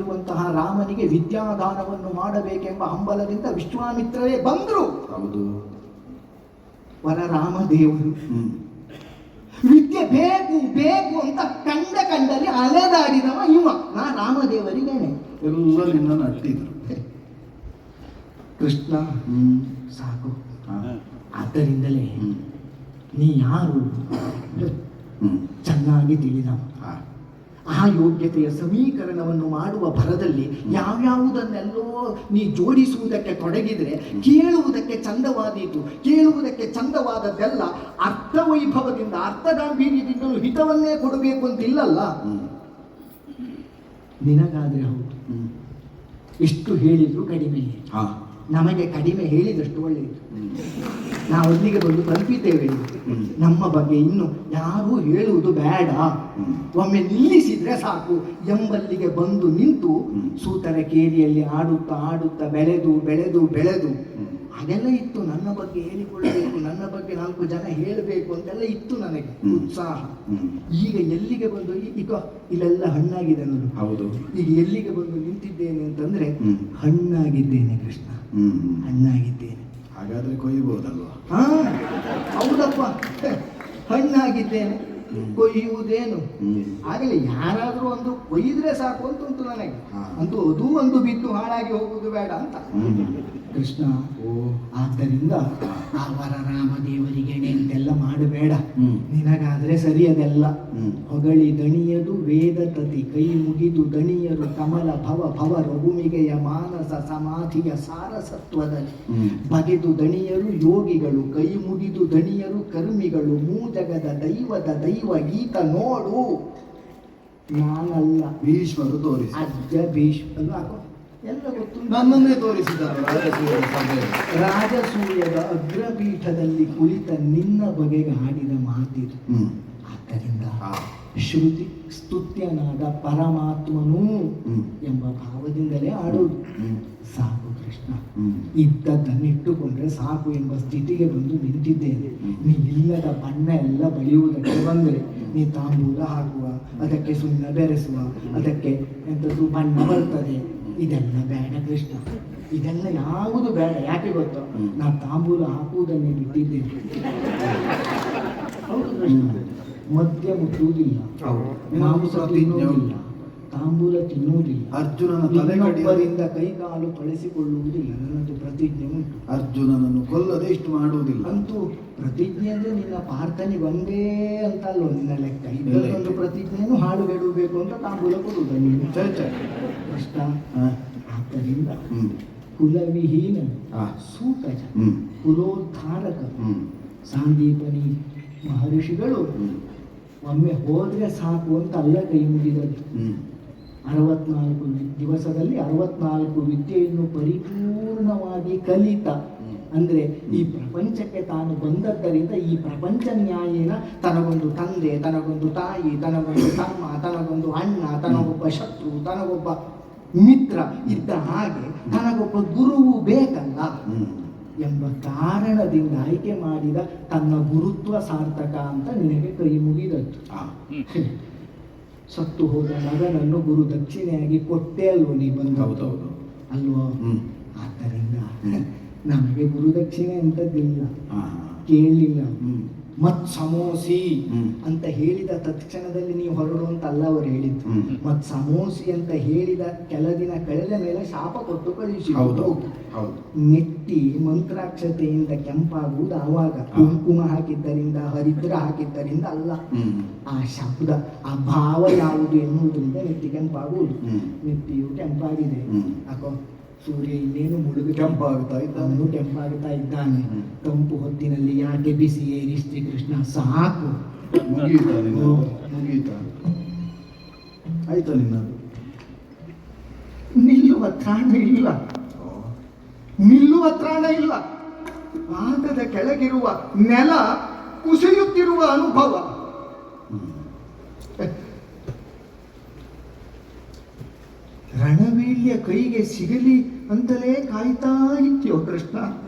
ಪುತ್ರನಾಗಿರುವಂತಹ ರಾಮನಿಗೆ ವಿದ್ಯಾದಾನವನ್ನು ಮಾಡಬೇಕೆಂಬ ಹಂಬಲದಿಂದ ವಿಶ್ವಾಮಿತ್ರರೇ ಬಂದರು. ಹೌದು. ವರರಾಮದೇವರು ವಿದ್ಯೆ ಬೇಕು ಬೇಕು ಅಂತ ಕಂಡಲ್ಲಿ ಅಲೆದಾಡಿದವ ಇವ. ನಾ ರಾಮದೇವರಿಗೇನೆ ಎಲ್ಲ ನಿನ್ನನ್ನು ಅಟ್ಟಿದ್ರು. ಕೃಷ್ಣ ಸಾಕು. ಆದ್ದರಿಂದಲೇ ನೀ ಯಾರು ಚೆನ್ನಾಗಿ ತಿಳಿದವ. ಆ ಯೋಗ್ಯತೆಯ ಸಮೀಕರಣವನ್ನು ಮಾಡುವ ಭರದಲ್ಲಿ ಯಾವ್ಯಾವುದನ್ನೆಲ್ಲೋ ನೀ ಜೋಡಿಸುವುದಕ್ಕೆ ತೊಡಗಿದ್ರೆ ಕೇಳುವುದಕ್ಕೆ ಚಂದವಾದೀತು. ಕೇಳುವುದಕ್ಕೆ ಚಂದವಾದದ್ದೆಲ್ಲ ಅರ್ಥವೈಭವದಿಂದ ಅರ್ಥಗಾಂಭೀರ್ಯದಿಂದಲೂ ಹಿತವನ್ನೇ ಕೊಡಬೇಕು ಅಂತಿಲ್ಲಲ್ಲ. ನಿನಗಾದ್ರೆ ಹೌದು, ಎಷ್ಟು ಹೇಳಿದ್ರು ಕಡಿಮೆ. ನಮಗೆ ಕಡಿಮೆ ಹೇಳಿದಷ್ಟು ಒಳ್ಳೆಯದು. ನಾವು ಅಲ್ಲಿಗೆ ಬಂದು ತಲುಪಿದ್ದೇವೆ. ನಮ್ಮ ಬಗ್ಗೆ ಇನ್ನು ಯಾರೂ ಹೇಳುವುದು ಬೇಡ, ಒಮ್ಮೆ ನಿಲ್ಲಿಸಿದ್ರೆ ಸಾಕು ಎಂಬಲ್ಲಿಗೆ ಬಂದು ನಿಂತು ಸೂತರ ಕೇರಿಯಲ್ಲಿ ಆಡುತ್ತಾ ಆಡುತ್ತಾ ಬೆಳೆದು ಬೆಳೆದು ಬೆಳೆದು ಅದೆಲ್ಲ ಇತ್ತು. ನನ್ನ ಬಗ್ಗೆ ಹೇಳಿಕೊಳ್ಳಬೇಕು, ನನ್ನ ಬಗ್ಗೆ 4 ಜನ ಹೇಳಬೇಕು ಅಂತೆಲ್ಲ ಇತ್ತು ನನಗೆ ಉತ್ಸಾಹ. ಈಗ ಎಲ್ಲಿಗೆ ಬಂದು ಈಗ ಇಲ್ಲೆಲ್ಲ ಹಣ್ಣಾಗಿದೆ ನೋಡು. ಹೌದು. ಈಗ ಎಲ್ಲಿಗೆ ಬಂದು ನಿಂತಿದ್ದೇನೆ ಅಂತಂದ್ರೆ ಹಣ್ಣಾಗಿದ್ದೇನೆ ಕೃಷ್ಣ, ಹಣ್ಣಾಗಿದ್ದೇನೆ. ಹಾಗಾದ್ರೆ ಕೊಯ್ಯಬಹುದಲ್ವಾ? ಹೌದಪ್ಪ, ಹಣ್ಣಾಗಿದ್ದೇನೆ. ಕೊಯ್ಯುವುದೇನು? ಆಗಲಿ ಯಾರಾದ್ರೂ ಒಂದು ಕೊಯ್ದ್ರೆ ಸಾಕು ಅಂತ ಉಂಟು ನನಗೆ. ಅಂತೂ ಅದು ಒಂದು ಬಿದ್ದು ಹಾಳಾಗಿ ಹೋಗುವುದು ಬೇಡ ಅಂತ ಕೃಷ್ಣ. ಆದ್ದರಿಂದ ಆ ವರರಾಮದೇವರಿಗೆ ಅಂತೆಲ್ಲ ಮಾಡಬೇಡ. ನಿನಗಾದ್ರೆ ಸರಿ ಅದೆಲ್ಲ. ಹೊಗಳಿ ದಣಿಯದು ವೇದ ತತಿ ಕೈ ಮುಗಿದು ದಣಿಯರು ಕಮಲ ಭವ ಭವ ರಘುಮಿಗೆಯ ಮಾನಸ ಸಮಾಧಿಯ ಸಾರಸತ್ವದಲ್ಲಿ ಬಗೆದು ದಣಿಯರು ಯೋಗಿಗಳು ಕೈ ಮುಗಿದು ದಣಿಯರು ಕರ್ಮಿಗಳು ಮೂಜಗದ ದೈವದ ದೈವ ಈತ ನೋಡು ನಾನಲ್ಲ. ಭೀಷ್ಮರು ತೋರಿಸಿ ಅಜ್ಜ ಭೀಷ್ಮರು ಹಾಕೋ ಎಲ್ಲ ಗೊತ್ತು. ನನ್ನನ್ನೇ ತೋರಿಸಿದ್ದಾರೆ ರಾಜಸೂಯದ ಅಗ್ರಪೀಠದಲ್ಲಿ ಕುಳಿತ ನಿನ್ನ ಬಗೆಗೆ ಆಡಿದ ಮಾತಿದು. ಆದ್ದರಿಂದ ಶ್ರುತಿ ಸ್ತುತ್ಯನಾದ ಪರಮಾತ್ಮನೂ ಎಂಬ ಭಾವದಿಂದಲೇ ಆಡೋದು. ಸಾಕು ಕೃಷ್ಣ, ಇದ್ದದ್ದನ್ನಿಟ್ಟುಕೊಂಡ್ರೆ ಸಾಕು ಎಂಬ ಸ್ಥಿತಿಗೆ ಬಂದು ನಿಂತಿದ್ದೇನೆ. ನೀ ಇಲ್ಲದ ಬಣ್ಣ ಎಲ್ಲ ಬಳಿಯುವುದಕ್ಕೆ ಬಂದರೆ ನೀ ತಾಂಬೂಲ ಹಾಕುವ, ಅದಕ್ಕೆ ಸುಣ್ಣ ಬೆರೆಸುವ, ಅದಕ್ಕೆ ಎಂಥದ್ದು ಬಣ್ಣ ಬರ್ತದೆ, ಇದೆಲ್ಲ ಬೇಡ ಕೃಷ್ಣ. ಇದೆಲ್ಲ ಯಾವುದು ಬೇಡ. ಯಾಕೆ ಗೊತ್ತೋ, ನಾ ತಾಂಬೂಲ ಹಾಕುವುದನ್ನೇ ಬಿಟ್ಟಿದ್ದೇನೆ. ಹೌದು ಕೃಷ್ಣ, ಮದ್ಯ ಮುಟ್ಟುವುದಿಲ್ಲ, ಮಾಂಸ ತಿನ್ನುವುದಿಲ್ಲ, ತಾಂಬೂಲ ತಿನ್ನುವುದಿಲ್ಲ, ಅರ್ಜುನನ ಕೈಕಾಲು ತೊಳೆಸಿಕೊಳ್ಳುವುದಿಲ್ಲ. ನನ್ನದು ಪ್ರತಿಜ್ಞೆ ಉಂಟು. ಅರ್ಜುನನನ್ನು ಕೊಲ್ಲದೆ ಇಷ್ಟು ಮಾಡುವುದಿಲ್ಲ. ಅಂತೂ ಪ್ರತಿಜ್ಞೆ ಅಂದ್ರೆ ನಿನ್ನ ಪಾರ್ಥನಿಗೆ ಒಂದೇ ಅಂತ ಅಲ್ವ ನಿನ್ನ ಲೆಕ್ಕ. ಇನ್ನೊಂದು ಪ್ರತಿಜ್ಞೆಯನ್ನು ಹಾಳು ಬಿಡಬೇಕು ಅಂತ ತಾಂಬೂಲ ಕೊಡುವುದ ನೀನು ಕೃಷ್ಣ. ಆದ್ದರಿಂದ ಕುಲವಿಹೀನ ಸೂಕಜ ಕುಲೋದ್ಧಾರಕ ಸಾಂದೀಪನಿ ಮಹರ್ಷಿಗಳು ಒಮ್ಮೆ ಹೋದ್ರೆ ಸಾಕು ಅಂತ ಅಲ್ಲ ಕೈ ಮುಗಿದದ್ದು. 64 ದಿವಸದಲ್ಲಿ 64 ವಿದ್ಯೆಯನ್ನು ಪರಿಪೂರ್ಣವಾಗಿ ಕಲಿತ. ಅಂದ್ರೆ ಈ ಪ್ರಪಂಚಕ್ಕೆ ತಾನು ಬಂದದ್ದರಿಂದ ಈ ಪ್ರಪಂಚ ನ್ಯಾಯನ ತನಗೊಂದು ತಂದೆ, ತನಗೊಂದು ತಾಯಿ, ತನಗೊಂದು ತಮ್ಮ, ತನಗೊಂದು ಅಣ್ಣ, ತನಗೊಬ್ಬ ಶತ್ರು, ತನಗೊಬ್ಬ ಮಿತ್ರ ಇದ್ದ ಹಾಗೆ ತನಗೊಬ್ಬ ಗುರುವು ಬೇಕಲ್ಲ ಎಂಬ ಕಾರಣದಿಂದ ಆಯ್ಕೆ ಮಾಡಿದ ತನ್ನ ಗುರುತ್ವ ಸಾರ್ಥಕ ಅಂತ ನಿನಗೆ ಕೈ ಮುಗಿದದ್ದು. ಸತ್ತು ಹೋದ ಮಗನನ್ನು ಗುರು ದಕ್ಷಿಣೆಯಾಗಿ ಕೊಟ್ಟೇ ಅಲ್ವೋ ನೀ ಬಂದದ್ದು ಅಲ್ವೋ? ಆದ್ದರಿಂದ ನಮಗೆ ಗುರುದಕ್ಷಿಣೆ ಅಂತದ್ದಿಲ್ಲ, ಕೇಳಲಿಲ್ಲ. ಮತ್ ಸಮೋಸಿ ಅಂತ ಹೇಳಿದ ತತ್ಕ್ಷಣದಲ್ಲಿ ನೀವು ಹೊರಡು ಅಂತ ಅಲ್ಲ ಅವರು ಹೇಳಿದ್ದು. ಮತ್ ಸಮೋಸಿ ಅಂತ ಹೇಳಿದ ಕೆಲ ದಿನ ಕಳೆದ ಮೇಲೆ ಶಾಪ ಕೊಟ್ಟು ಕಳಿಸಿ. ನೆಟ್ಟಿ ಮಂತ್ರಾಕ್ಷತೆಯಿಂದ ಕೆಂಪಾಗುವುದು ಆವಾಗ. ಕುಂಕುಮ ಹಾಕಿದ್ದರಿಂದ, ಹರಿದ್ರ ಹಾಕಿದ್ದರಿಂದ ಅಲ್ಲ. ಆ ಶಬ್ದ, ಆ ಭಾವ ಯಾವುದು ಎನ್ನುವುದರಿಂದ ನೆಟ್ಟಿ ಕೆಂಪಾಗುವುದು. ನೆಟ್ಟಿಯು ಕೆಂಪಾಗಿದೆ. ಅಕೋ ಸೂರ್ಯ ಇನ್ನೇನು ಮುಳುಗು ಕೆಂಪಾಗುತ್ತಾ ಇದ್ದಾನೆ, ಕೆಂಪಾಗುತ್ತಾ ಇದ್ದಾನೆ. ತಂಪು ಹೊತ್ತಿನಲ್ಲಿ ಯಾಕೆ ಬಿಸಿ ಏರಿಸ್ತಿ ಕೃಷ್ಣ? ಸಾಕು, ಮುಗಿಯುತ್ತಾ ಆಯ್ತಾ ನಿನ್ನದು? ನಿಲ್ಲುವ ತ್ರಾಣ ಇಲ್ಲ, ನಿಲ್ಲುವ ತ್ರಾಣ ಇಲ್ಲ. ಪಾದದ ಕೆಳಗಿರುವ ನೆಲ ಕುಸಿಯುತ್ತಿರುವ ಅನುಭವ. ರಣವೀಳ್ಯ ಕೈಗೆ ಸಿಗಲಿ ಅಂತಲೇ ಕಾಯ್ತಾ ಇತ್ಯೋ ಕೃಷ್ಣ.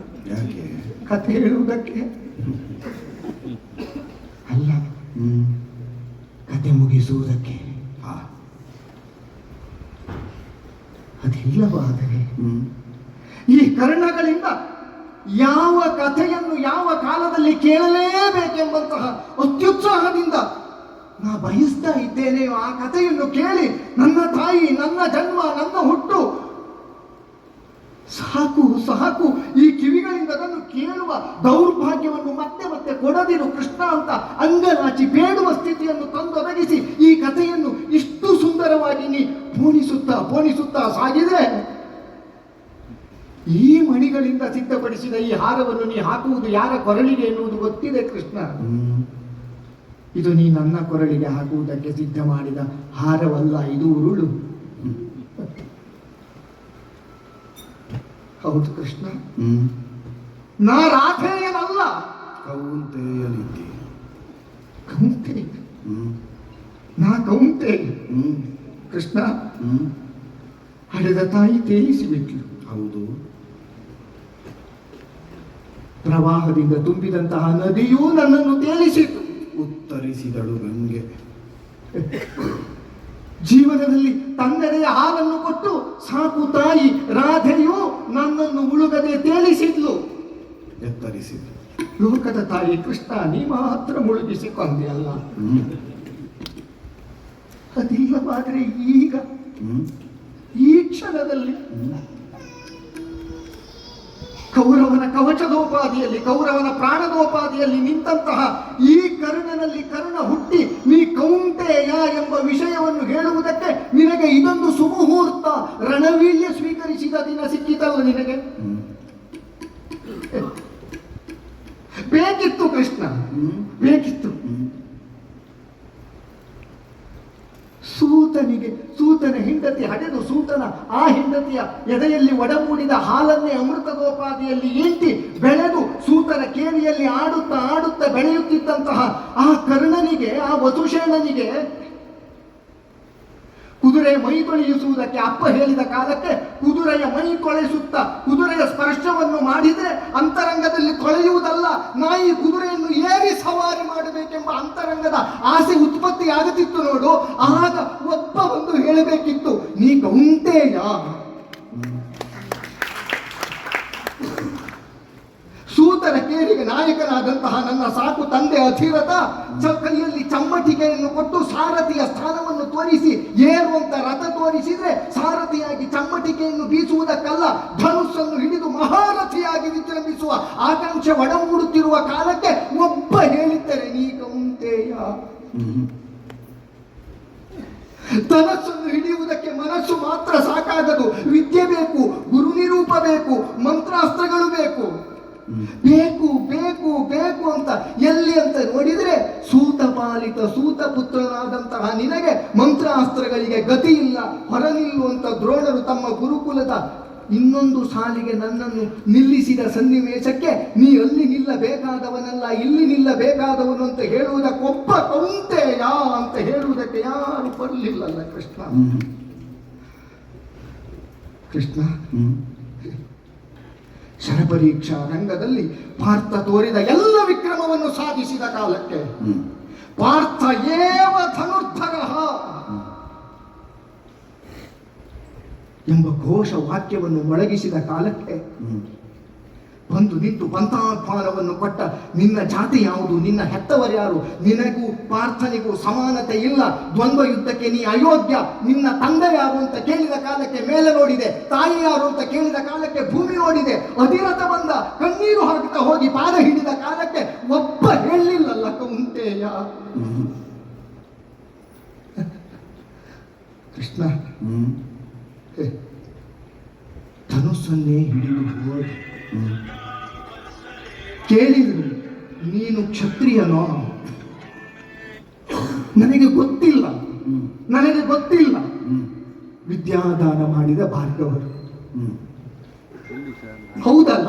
ಯಾಕೆ? ಕಥೆ ಹೇಳುವುದಕ್ಕೆ ಅಲ್ಲ, ಕತೆ ಮುಗಿಸುವುದಕ್ಕೆ. ಅದಿಲ್ಲವಾದರೆ ಈ ಕರ್ಣಗಳಿಂದ ಯಾವ ಕಥೆಯನ್ನು ಯಾವ ಕಾಲದಲ್ಲಿ ಕೇಳಲೇಬೇಕೆಂಬಂತಹ ಅತ್ಯುತ್ಸಾಹದಿಂದ ನಾ ಬಯಸ್ತಾ ಇದ್ದೇನೆಯೋ ಆ ಕಥೆಯನ್ನು ಕೇಳಿ ನನ್ನ ತಾಯಿ, ನನ್ನ ಜನ್ಮ, ನನ್ನ ಹುಟ್ಟು ಸಾಕು ಸಾಕು, ಈ ಕಿವಿಗಳಿಂದ ಅದನ್ನು ಕೇಳುವ ದೌರ್ಭಾಗ್ಯವನ್ನು ಮತ್ತೆ ಮತ್ತೆ ಕೊಡದಿರು ಕೃಷ್ಣ ಅಂತ ಅಂಗಲಾಚಿ ಬೇಡುವ ಸ್ಥಿತಿಯನ್ನು ತಂದೊದಗಿಸಿ ಈ ಕಥೆಯನ್ನು ಇಷ್ಟು ಸುಂದರವಾಗಿ ನೀ ಪೋಣಿಸುತ್ತಾ ಸಾಗಿದ್ರೆ ಈ ಮಣಿಗಳಿಂದ ಸಿದ್ಧಪಡಿಸಿದ ಈ ಹಾರವನ್ನು ನೀ ಹಾಕುವುದು ಯಾರ ಕೊರಳಿಗೆ ಎನ್ನುವುದು ಗೊತ್ತಿದೆ ಕೃಷ್ಣ. ಇದು ನೀ ನನ್ನ ಕೊರಳಿಗೆ ಹಾಕುವುದಕ್ಕೆ ಸಿದ್ಧ ಮಾಡಿದ ಹಾರವಲ್ಲ, ಇದು ಉರುಳು. ಹೌದು ಕೃಷ್ಣ, ನಾ ರಾಧೇಯನಲ್ಲ, ಕೌಂತೆಯಲಿದ್ದೆ. ಕೌಂತೆ, ನಾ ಕೌಂತೆ. ಕೃಷ್ಣ, ಹಡೆದ ತಾಯಿ ತೇಲಿಸಿಬಿಟ್ಲು. ಹೌದು, ಪ್ರವಾಹದಿಂದ ತುಂಬಿದಂತಹ ನದಿಯೂ ನನ್ನನ್ನು ತೇಲಿಸಿತು. ಉತ್ತರಿಸಿದಳು ಗಂಗೆ. ಜೀವನದಲ್ಲಿ ತನ್ನೆಡೆಯ ಹಾಲನ್ನು ಕೊಟ್ಟು ಸಾಕು ತಾಯಿ ರಾಧೆಯು ನನ್ನನ್ನು ಮುಳುಗದೆ ತೇಲಿಸಿದ್ಲು. ಎತ್ತರಿಸಿದ್ಲು. ಲೋಕದ ತಾಯಿ ಕೃಷ್ಣ, ನೀ ಮಾತ್ರ ಮುಳುಗಿಸಿಕೊಂಡೆ ಅಲ್ಲ. ಅದಿಲ್ಲವಾದರೆ ಈಗ ಈ ಕ್ಷಣದಲ್ಲಿ ಕೌರವನ ಕವಚದೋಪಾದಿಯಲ್ಲಿ, ಕೌರವನ ಪ್ರಾಣದೋಪಾದಿಯಲ್ಲಿ ನಿಂತಹ ಈ ಕರ್ಣನಲ್ಲಿ ಕರ್ಣ ಹುಟ್ಟಿ ನೀ ಕೌಂತೆಯ ಎಂಬ ವಿಷಯವನ್ನು ಹೇಳುವುದಕ್ಕೆ ನಿನಗೆ ಇದೊಂದು ಸುಮುಹೂರ್ತ ರಣವೀರ್ಯ ಸ್ವೀಕರಿಸಿದ ದಿನ ಸಿಕ್ಕಿತಲ್ಲ ನಿನಗೆ. ಬೇಕಿತ್ತು ಕೃಷ್ಣ, ಬೇಕಿತ್ತು. ಸೂತನ ಹೆಂಡತಿ ಹಡೆದು ಆ ಹೆಂಡತಿಯ ಎದೆಯಲ್ಲಿ ಒಡಮೂಡಿದ ಹಾಲನ್ನೇ ಅಮೃತಗೋಪಾದಿಯಲ್ಲಿ ಇಂಟಿ ಬೆಳೆದು ಸೂತನ ಕೇರಿಯಲ್ಲಿ ಆಡುತ್ತಾ ಬೆಳೆಯುತ್ತಿದ್ದಂತಹ ಆ ಕರ್ಣನಿಗೆ, ಆ ವಸುಷೇಣನಿಗೆ ಕುದುರೆ ಮೈ ತೊಳೆಯಿಸುವುದಕ್ಕೆ ಅಪ್ಪ ಹೇಳಿದ ಕಾಲಕ್ಕೆ ಕುದುರೆಯ ಮೈ ತೊಳೆಸುತ್ತಾ ಕುದುರೆಯ ಸ್ಪರ್ಶವನ್ನು ಮಾಡಿದ್ರೆ ಅಂತರಂಗದಲ್ಲಿ ತೊಳೆಯುವುದಲ್ಲ, ನಾಯಿ ಕುದುರೆಯನ್ನು ಏರಿ ಸವಾರಿ ಮಾಡಬೇಕೆಂಬ ಅಂತರಂಗದ ಆಸೆ ಉತ್ಪತ್ತಿ ಆಗುತ್ತಿತ್ತು ನೋಡು. ಆಗ ಒಬ್ಬ ಒಂದು ಹೇಳಬೇಕಿತ್ತು, ನೀ ಕೌಂತೆಯ. ಸೂತನ ಕೇರಿಗೆ ನಾಯಕನಾದಂತಹ ನನ್ನ ಸಾಕು ತಂದೆ ಅಧಿರಥ ಕೈಯಲ್ಲಿ ಚಮ್ಮಟಿಕೆಯನ್ನು ಕೊಟ್ಟು ಸಾರಥಿಯ ಸ್ಥಾನವನ್ನು ತೋರಿಸಿ ಏರುವಂತ ರಥ ತೋರಿಸಿದ್ರೆ ಸಾರಥಿಯಾಗಿ ಚಮ್ಮಟಿಕೆಯನ್ನು ಬೀಸುವುದಕ್ಕಲ್ಲ, ಧನುಸ್ಸನ್ನು ಹಿಡಿದು ಮಹಾರಥಿಯಾಗಿ ವಿಜೃಂಭಿಸುವ ಆಕಾಂಕ್ಷೆ ಒಡಮೂಡುತ್ತಿರುವ ಕಾಲಕ್ಕೆ ಒಬ್ಬ ಹೇಳಿದ್ದರೆ ನೀ ಕೌಂತೆಯ. ಧನಸ್ಸನ್ನು ಹಿಡಿಯುವುದಕ್ಕೆ ಮನಸ್ಸು ಮಾತ್ರ ಸಾಕಾಗದು, ವಿದ್ಯೆ ಬೇಕು, ಗುರು ನಿರೂಪ ಬೇಕು, ಮಂತ್ರಾಸ್ತ್ರಗಳು ಬೇಕು. ಬೇಕು ಬೇಕು ಬೇಕು ಅಂತ ಎಲ್ಲಿ ಅಂತ ನೋಡಿದ್ರೆ ಸೂತ ಪುತ್ರನಾದಂತಹ ನಿನಗೆ ಮಂತ್ರಾಸ್ತ್ರಗಳಿಗೆ ಗತಿ ಇಲ್ಲ, ಹೊರ ನಿಲ್ಲುವಂತ ದ್ರೋಣರು ತಮ್ಮ ಗುರುಕುಲದ ಇನ್ನೊಂದು ಸಾಲಿಗೆ ನನ್ನನ್ನು ನಿಲ್ಲಿಸಿದ ಸನ್ನಿವೇಶಕ್ಕೆ ನೀ ಅಲ್ಲಿ ನಿಲ್ಲಬೇಕಾದವನಲ್ಲ, ಇಲ್ಲಿ ನಿಲ್ಲಬೇಕಾದವನು ಅಂತ ಹೇಳುವುದಕ್ಕೊಬ್ಬ ಕೌಂತೆಯ ಅಂತ ಹೇಳುವುದಕ್ಕೆ ಯಾರು ಬರಲಿಲ್ಲಲ್ಲ ಕೃಷ್ಣ. ಕೃಷ್ಣ, ಶರಪರೀಕ್ಷಾ ರಂಗದಲ್ಲಿ ಪಾರ್ಥ ತೋರಿದ ಎಲ್ಲ ವಿಕ್ರಮವನ್ನು ಸಾಧಿಸಿದ ಕಾಲಕ್ಕೆ ಪಾರ್ಥ ಏವ ಧನುರ್ಧರ ಎಂಬ ಘೋಷ ವಾಕ್ಯವನ್ನು ಮೊಳಗಿಸಿದ ಕಾಲಕ್ಕೆ ಬಂದು ನಿಂತು ಪಂಥಾಹ್ವಾನವನ್ನು ಕೊಟ್ಟ ನಿನ್ನ ಜಾತಿ ಯಾವುದು, ನಿನ್ನ ಹೆತ್ತವರ್ಯಾರು, ನಿನಗೂ ಪಾರ್ಥನಿಗೂ ಸಮಾನತೆ ಇಲ್ಲ, ದ್ವಂದ್ವ ಯುದ್ಧಕ್ಕೆ ನೀ ಅಯೋಗ್ಯ, ನಿನ್ನ ತಂದೆ ಯಾರು ಅಂತ ಕೇಳಿದ ಕಾಲಕ್ಕೆ ಮೇಲೆ ನೋಡಿದೆ, ತಾಯಿ ಯಾರು ಅಂತ ಕೇಳಿದ ಕಾಲಕ್ಕೆ ಭೂಮಿ ನೋಡಿದೆ, ಅಧಿರಥ ಬಂದ ಕಣ್ಣೀರು ಹಾಕುತ್ತಾ ಹೋಗಿ ಪಾದ ಹಿಡಿದ ಕಾಲಕ್ಕೆ ಒಬ್ಬ ಹೇಳಲಿಲ್ಲಲ್ಲ ಕೌಂತೆಯ. ಕೃಷ್ಣ, ಧನುಸ್ಸನ್ನೇ ಹಿಡಿದು ಹೋದ. ಕೇಳಿದ್ರು, ನೀನು ಕ್ಷತ್ರಿಯನೋ? ನನಗೆ ಗೊತ್ತಿಲ್ಲ. ವಿದ್ಯಾದಾನ ಮಾಡಿದ ಭಾರ್ಗವರು. ಹೌದಲ್ಲ?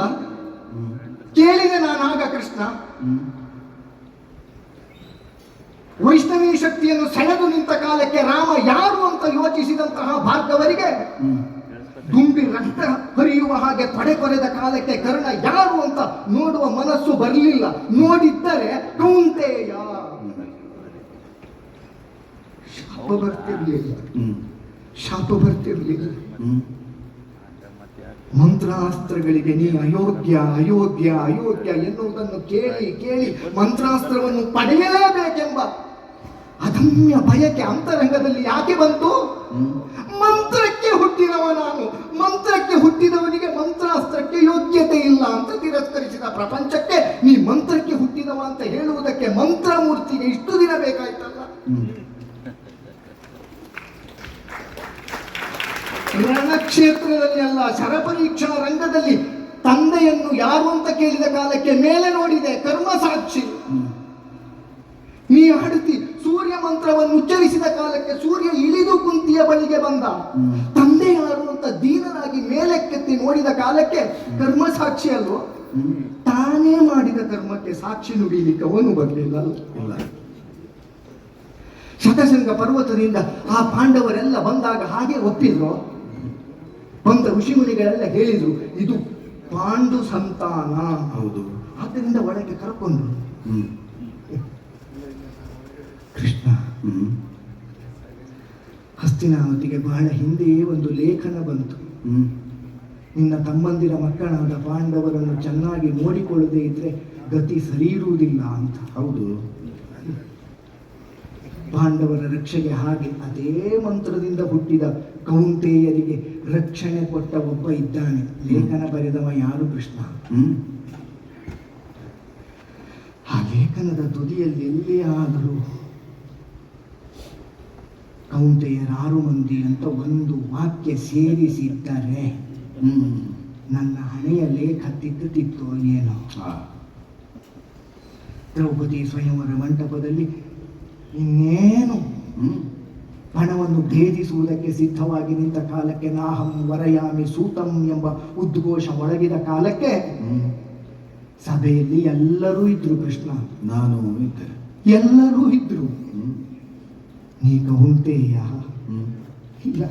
ಕೇಳಿದೆ ನಾನಾಗ ಕೃಷ್ಣ. ವೈಷ್ಣವಿ ಶಕ್ತಿಯನ್ನು ಸೆಳೆದು ನಿಂತ ಕಾಲಕ್ಕೆ ರಾಮ ಯಾರು ಅಂತ ಯೋಚಿಸಿದಂತಹ ಭಾರ್ಗವರಿಗೆ ದುಂಬಿ ರಕ್ತ ಹರಿಯುವ ಹಾಗೆ ತೊಡೆ ಕೊರೆದ ಕಾಲಕ್ಕೆ ಕರ್ಣ ಯಾರು ಅಂತ ನೋಡುವ ಮನಸ್ಸು ಬರಲಿಲ್ಲ. ನೋಡಿದ್ದರೆ ಕೌಂತೆಯ. ಶಾಪ ಬರ್ತಿರ್ಲಿಲ್ಲ. ಮಂತ್ರಾಸ್ತ್ರಗಳಿಗೆ ನೀ ಅಯೋಗ್ಯ ಅಯೋಗ್ಯ ಅಯೋಗ್ಯ ಎನ್ನುವುದನ್ನು ಕೇಳಿ ಕೇಳಿ ಮಂತ್ರಾಸ್ತ್ರವನ್ನು ಪಡೆಯಲೇಬೇಕೆಂಬ ಅದಮ್ಯ ಬಯಕೆ ಅಂತರಂಗದಲ್ಲಿ ಯಾಕೆ ಬಂತು? ಮಂತ್ರಕ್ಕೆ ಹುಟ್ಟಿದವ ನಾನು, ಮಂತ್ರಕ್ಕೆ ಹುಟ್ಟಿದವನಿಗೆ ಮಂತ್ರಾಸ್ತ್ರಕ್ಕೆ ಯೋಗ್ಯತೆ ಇಲ್ಲ ಅಂತ ತಿರಸ್ಕರಿಸಿದ ಪ್ರಪಂಚಕ್ಕೆ ನೀ ಮಂತ್ರಕ್ಕೆ ಹುಟ್ಟಿದವ ಅಂತ ಹೇಳುವುದಕ್ಕೆ ಮಂತ್ರಮೂರ್ತಿಗೆ ಇಷ್ಟು ದಿನ ಬೇಕಾಯ್ತಲ್ಲ. ರಣಕ್ಷೇತ್ರದಲ್ಲಿ ಅಲ್ಲ, ಶರಪರೀಕ್ಷಣ ರಂಗದಲ್ಲಿ ತಂದೆಯನ್ನು ಯಾರು ಅಂತ ಕೇಳಿದ ಕಾಲಕ್ಕೆ ಮೇಲೆ ನೋಡಿದೆ ಕರ್ಮ ಸಾಕ್ಷಿ. ನೀ ಆಡುತ್ತಿ ಸೂರ್ಯ ಮಂತ್ರವನ್ನು ಉಚ್ಚರಿಸಿದ ಕಾಲಕ್ಕೆ ಸೂರ್ಯ ಇಳಿದು ಕುಂತಿಯ ಬಳಿಗೆ ಬಂದ. ತಂದೆ ಯಾರು ಅಂತ ದೀನನಾಗಿ ಮೇಲೆಕ್ಕೆತ್ತಿ ನೋಡಿದ ಕಾಲಕ್ಕೆ ಕರ್ಮ ಸಾಕ್ಷಿ ಅಲ್ವೋ? ತಾನೇ ಮಾಡಿದ ಕರ್ಮಕ್ಕೆ ಸಾಕ್ಷಿ ನುಡಿಲಿಕ್ಕೆ ಅವನು ಬರಲಿಲ್ಲ. ಶತಶೃಂಗ ಪರ್ವತದಿಂದ ಆ ಪಾಂಡವರೆಲ್ಲ ಬಂದಾಗ ಹಾಗೆ ಒಪ್ಪಿದ್ರು. ಬಂದ ಋಷಿಮುನಿಗಳೆಲ್ಲ ಹೇಳಿದ್ರು ಇದು ಪಾಂಡು ಸಂತಾನ. ಹೌದು. ಆದ್ದರಿಂದ ಒಳಗೆ ಕರ್ಕೊಂಡ್ರು. ಕೃಷ್ಣ ಹಸ್ತಿನಾವತಿಗೆ ಬಹಳ ಹಿಂದೆಯೇ ಒಂದು ಲೇಖನ ಬಂತು. ನಿನ್ನ ತಮ್ಮಂದಿರ ಮಕ್ಕಳಾದ ಪಾಂಡವರನ್ನು ಚೆನ್ನಾಗಿ ನೋಡಿಕೊಳ್ಳದೆ ಇದ್ರೆ ಗತಿ ಸರಿ ಇರುವುದಿಲ್ಲ ಅಂತ. ಹೌದು. ಪಾಂಡವರ ರಕ್ಷೆಗೆ ಹಾಗೆ ಅದೇ ಮಂತ್ರದಿಂದ ಹುಟ್ಟಿದ ಕೌಂತೆಯರಿಗೆ ರಕ್ಷಣೆ ಕೊಟ್ಟ ಒಬ್ಬ ಇದ್ದಾನೆ. ಲೇಖನ ಬರೆದವ ಯಾರು? ಕೃಷ್ಣ. ಆ ಲೇಖನದ ತುದಿಯಲ್ಲಿ ಎಲ್ಲೇ ಆದರೂ ಕೌಂತೆಯರಾರು ಮಂದಿ ಅಂತ ಒಂದು ವಾಕ್ಯ ಸೇರಿಸಿದ್ದಾರೆ. ನನ್ನ ಹಣೆಯ ಲೇಖ ತಿದ್ದುತ್ತಿತ್ತೋ ಏನೋ. ದ್ರೌಪದಿ ಸ್ವಯಂವರ ಮಂಟಪದಲ್ಲಿ ಇನ್ನೇನು ಹಣವನ್ನು ಭೇದಿಸುವುದಕ್ಕೆ ಸಿದ್ಧವಾಗಿ ನಿಂತ ಕಾಲಕ್ಕೆ ನಾಹಂ ವರಯಾಮಿ ಸೂತಂ ಎಂಬ ಉದ್ಘೋಷ ಒಳಗಿದ ಕಾಲಕ್ಕೆ ಸಭೆಯಲ್ಲಿ ಎಲ್ಲರೂ ಇದ್ರು. ಕೃಷ್ಣ, ನಾನು ಇದ್ದೆ. ಎಲ್ಲರೂ ಇದ್ರು. ನೀ ಕೌಂತೆಯ ಇಲ್ಲ.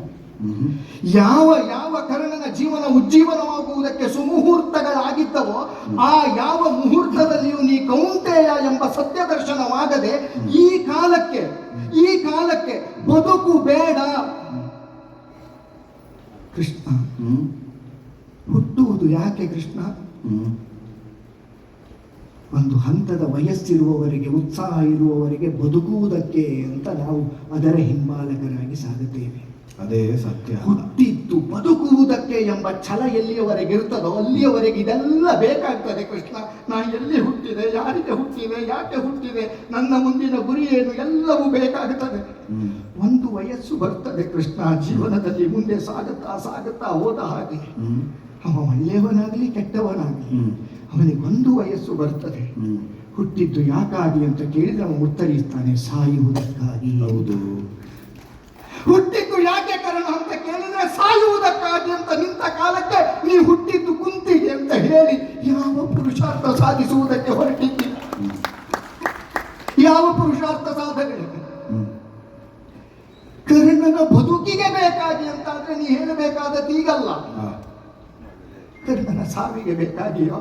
ಯಾವ ಯಾವ ಕರ್ಣನ ಜೀವನ ಉಜ್ಜೀವನವಾಗುವುದಕ್ಕೆ ಸುಮುಹೂರ್ತಗಳಾಗಿದ್ದವೋ ಆ ಯಾವ ಮುಹೂರ್ತದಲ್ಲಿಯೂ ನೀ ಕೌಂತೆಯ ಎಂಬ ಸತ್ಯ ದರ್ಶನವಾಗದೆ ಈ ಕಾಲಕ್ಕೆ ಬದುಕು ಬೇಡ. ಕೃಷ್ಣ, ಹುಟ್ಟುವುದು ಯಾಕೆ ಕೃಷ್ಣ? ಒಂದು ಹಂತದ ವಯಸ್ಸಿರುವವರೆಗೆ, ಉತ್ಸಾಹ ಇರುವವರೆಗೆ ಬದುಕುವುದಕ್ಕೆ ಅಂತ ನಾವು ಅದರ ಹಿಂಬಾಲಕರಾಗಿ ಸಾಗುತ್ತೇವೆ. ಅದೇ ಸತ್ಯ. ಹುಟ್ಟಿದ್ದು ಬದುಕುವುದಕ್ಕೆ ಎಂಬ ಛಲ ಎಲ್ಲಿಯವರೆಗೆ ಇರ್ತದೋ ಅಲ್ಲಿಯವರೆಗೆ ಇದೆಲ್ಲ ಬೇಕಾಗ್ತದೆ. ಕೃಷ್ಣ, ನಾನು ಎಲ್ಲಿ ಹುಟ್ಟಿದೆ, ಯಾರಿಗೆ ಹುಟ್ಟಿದೆ, ಯಾಕೆ ಹುಟ್ಟಿದೆ, ನನ್ನ ಮುಂದಿನ ಗುರಿ ಏನು, ಎಲ್ಲವೂ ಬೇಕಾಗುತ್ತದೆ. ಒಂದು ವಯಸ್ಸು ಬರ್ತದೆ ಕೃಷ್ಣ ಜೀವನದಲ್ಲಿ. ಮುಂದೆ ಸಾಗುತ್ತಾ ಹೋದ ಹಾಗೆ ಅವ ಒಳ್ಳೆಯವನಾಗಲಿ ಕೆಟ್ಟವನಾಗಲಿ ಅವನಿಗೆ ಒಂದು ವಯಸ್ಸು ಬರ್ತದೆ. ಹುಟ್ಟಿದ್ದು ಯಾಕಾಗಿ ಅಂತ ಕೇಳಿದ್ರೆ ಅವನು ಉತ್ತರಿಸ್ತಾನೆ, ಸಾಯುವುದಕ್ಕಾಗಿ. ಹೌದು. ಹುಟ್ಟಿದ್ದು ಯಾಕೆ ಕಾರಣ ಅಂತ ಕೇಳಿದ್ರೆ ಸಾಯುವುದಕ್ಕಾಗಿ ಅಂತ ನಿಂತ ಕಾಲಕ್ಕೆ ನೀ ಹುಟ್ಟಿದ್ದು ಕುಂತಿಗೆ ಅಂತ ಹೇಳಿ ಯಾವ ಪುರುಷಾರ್ಥ ಸಾಧಿಸುವುದಕ್ಕೆ ಹೊರಟಿದ್ದಿ? ಯಾವ ಪುರುಷಾರ್ಥ ಸಾಧನೆ? ಕರ್ಣನ ಬದುಕಿಗೆ ಬೇಕಾಗಿ ಅಂತಾದ್ರೆ ನೀ ಹೇಳಬೇಕಾದದ್ದು ಈಗಲ್ಲ, ಕರ್ಣನ ಸಾವಿಗೆ ಬೇಕಾಗಿಯೋ?